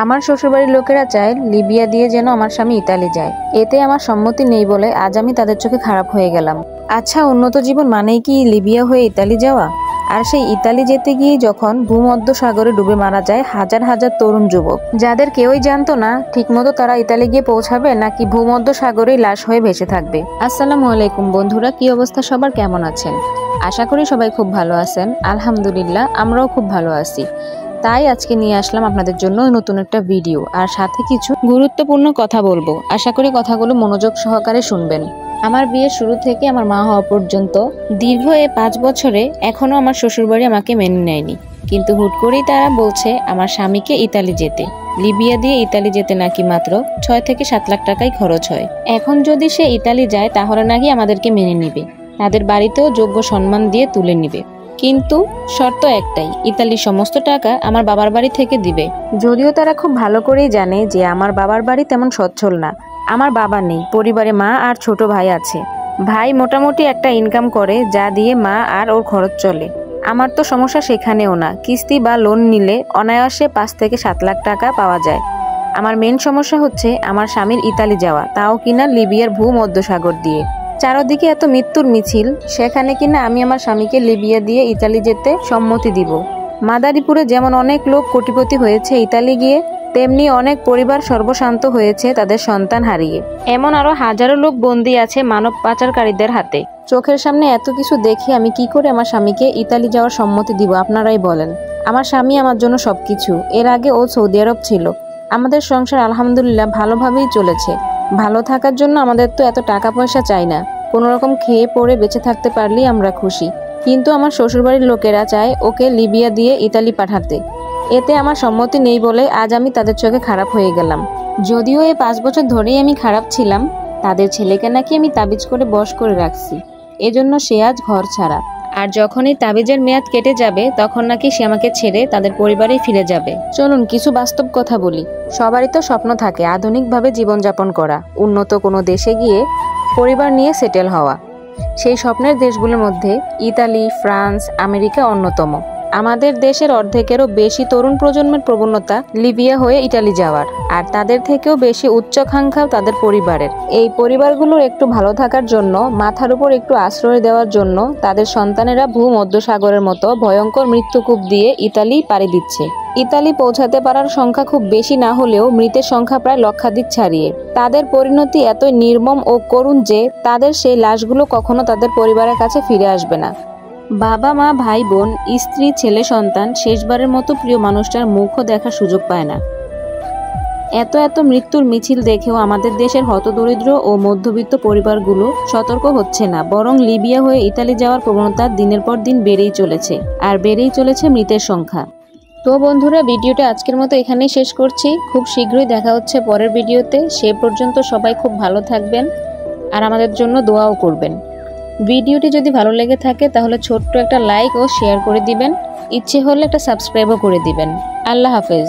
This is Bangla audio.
আমার শ্বশুরবাড়ির লোকেরা চায় লিবিয়া দিয়ে যেন আমার স্বামী ইতালি যায়। এতে আমার সম্মতি নেই বলে আজ আমি তাদের চোখে খারাপ হয়ে গেলাম। আচ্ছা, উন্নত জীবন মানেই কি লিবিয়া হয়ে ইতালি যাওয়া? আর সেই ইতালি যেতে গিয়ে যখন ভূমধ্য সাগরে ডুবে মারা যায় হাজার হাজার তরুণ যুবক, যাদের কেউই জানতো না ঠিকমতো তারা ইতালি গিয়ে পৌঁছাবে নাকি ভূমধ্য সাগরেই লাশ হয়ে ভেসে থাকবে। আসসালামু আলাইকুম বন্ধুরা, কি অবস্থা সবার, কেমন আছেন? আশা করি সবাই খুব ভালো আছেন। আলহামদুলিল্লাহ, আমরাও খুব ভালো আছি। তাই আজকে নিয়ে আসলাম আপনাদের জন্য নতুন একটা ভিডিও, আর সাথে কিছু গুরুত্বপূর্ণ কথা বলবো। আশা করি কথাগুলো মনোযোগ সহকারে শুনবেন। আমার বিয়ের শুরু থেকে আমার মা হওয়া পর্যন্ত দীর্ঘ 5 বছরে এখনো আমার শ্বশুরবাড়ি আমাকে মেনে নেয়নি। কিন্তু হুট করেই তারা বলছে আমার স্বামীকে ইতালি যেতে। লিবিয়া দিয়ে ইতালি যেতে নাকি মাত্র 6 থেকে 7 লাখ টাকাই খরচ হয়। এখন যদি সে ইতালি যায় তাহলে নাকি আমাদেরকে মেনে নিবে, তাদের বাড়িতেও যোগ্য সম্মান দিয়ে তুলে নিবে। কিন্তু শর্ত একটাই, ইতালির সমস্ত টাকা আমার বাবার বাড়ি থেকে দিবে। যদিও তারা খুব ভালো করেই জানে যে আমার বাবার বাড়ি তেমন সচ্ছল না। আমার বাবা নেই, পরিবারে মা আর ছোট ভাই আছে। ভাই মোটামুটি একটা ইনকাম করে যা দিয়ে মা আর ওর খরচ চলে। আমার তো সমস্যা সেখানেও না, কিস্তি বা লোন নিলে অনায়াসে 5 থেকে 7 লাখ টাকা পাওয়া যায়। আমার মেন সমস্যা হচ্ছে আমার স্বামীর ইতালি যাওয়া, তাও কিনা লিবিয়ার ভূমধ্যসাগর দিয়ে। চারদিকে এত মৃত্যুর মিছিল, সেখানে কিনা আমি আমার স্বামীকে লিবিয়া দিয়ে ইতালি যেতে সম্মতি দিব। মাদারীপুরে যেমন অনেক লোক কোটিপতি হয়েছে ইতালি গিয়ে, তেমনি অনেক পরিবার সর্বশান্ত হয়েছে তাদের সন্তান হারিয়ে। এমন আরো হাজারো লোক বন্দী আছে মানব পাচারকারীদের হাতে। চোখের সামনে এত কিছু দেখে আমি কি করে আমার স্বামীকে ইতালি যাওয়ার সম্মতি দিব আপনারাই বলেন। আমার স্বামী আমার জন্য সবকিছু। এর আগে ও সৌদি আরব ছিল। আমাদের সংসার আলহামদুলিল্লাহ ভালোভাবেই চলেছে। ভালো থাকার জন্য আমাদের তো এত টাকা পয়সা চাই না, কোনো রকম খেয়ে পড়ে বেঁচে থাকতে পারলেই আমরা খুশি। কিন্তু আমার শ্বশুরবাড়ির লোকেরা চায় ওকে লিবিয়া দিয়ে ইতালি পাঠাতে। এতে আমার সম্মতি নেই বলে আজ আমি তাদের চোখে খারাপ হয়ে গেলাম। যদিও 5 বছর ধরেই আমি খারাপ ছিলাম, তাদের ছেলেকে নাকি আমি তাবিজ করে বশ করে রাখছি, এজন্য সে আজ ঘর ছাড়া। আর যখন এই তাবিজের মেয়াদ কেটে যাবে তখন নাকি সে আমাকে ছেড়ে তাদের পরিবারেই ফিরে যাবে। চলুন কিছু বাস্তব কথা বলি। সবারই তো স্বপ্ন থাকে আধুনিকভাবে জীবনযাপন করা, উন্নত কোনো দেশে গিয়ে পরিবার নিয়ে সেটেল হওয়া। সেই স্বপ্নের দেশগুলোর মধ্যে ইতালি, ফ্রান্স, আমেরিকা অন্যতম। আমাদের দেশের অর্ধেকেরও বেশি তরুণ প্রজন্মের প্রবণতা লিবিয়া হয়ে ইতালি যাওয়ার, আর তাদের থেকেও বেশি উচ্চাকাঙ্ক্ষা তাদের পরিবারের। এই পরিবারগুলোর একটু ভালো থাকার জন্য, মাথার উপর একটু আশ্রয় দেওয়ার জন্য তাদের সন্তানেরা ভূমধ্যসাগরের মতো ভয়ঙ্কর মৃত্যুকূপ দিয়ে ইতালি পাড়ি দিচ্ছে। ইতালি পৌঁছাতে পারার সংখ্যা খুব বেশি না হলেও মৃতের সংখ্যা প্রায় লক্ষাধিক ছাড়িয়ে। তাদের পরিণতি এতই নির্মম ও করুণ যে তাদের সেই লাশগুলো কখনো তাদের পরিবারের কাছে ফিরে আসবে না। বাবা মা, ভাই বোন, স্ত্রী, ছেলে সন্তান শেষবারের মতো প্রিয় মানুষটার মুখও দেখার সুযোগ পায় না। এত মৃত্যুর মিছিল দেখেও আমাদের দেশের হতদরিদ্র ও মধ্যবিত্ত পরিবারগুলো সতর্ক হচ্ছে না, বরং লিবিয়া হয়ে ইতালি যাওয়ার প্রবণতা দিনের পর দিন বেড়েই চলেছে, আর বেড়েই চলেছে মৃতের সংখ্যা। তো বন্ধুরা, ভিডিওটা আজকের মতো এখানেই শেষ করছি। খুব শীঘ্রই দেখা হচ্ছে পরের ভিডিওতে। সে পর্যন্ত সবাই খুব ভালো থাকবেন আর আমাদের জন্য দোয়াও করবেন। ভিডিওটি যদি ভালো লেগে থাকে তাহলে ছোট্ট একটা লাইক ও শেয়ার করে দিবেন। ইচ্ছে হলে একটা সাবস্ক্রাইবও করে দিবেন। আল্লাহ হাফেজ।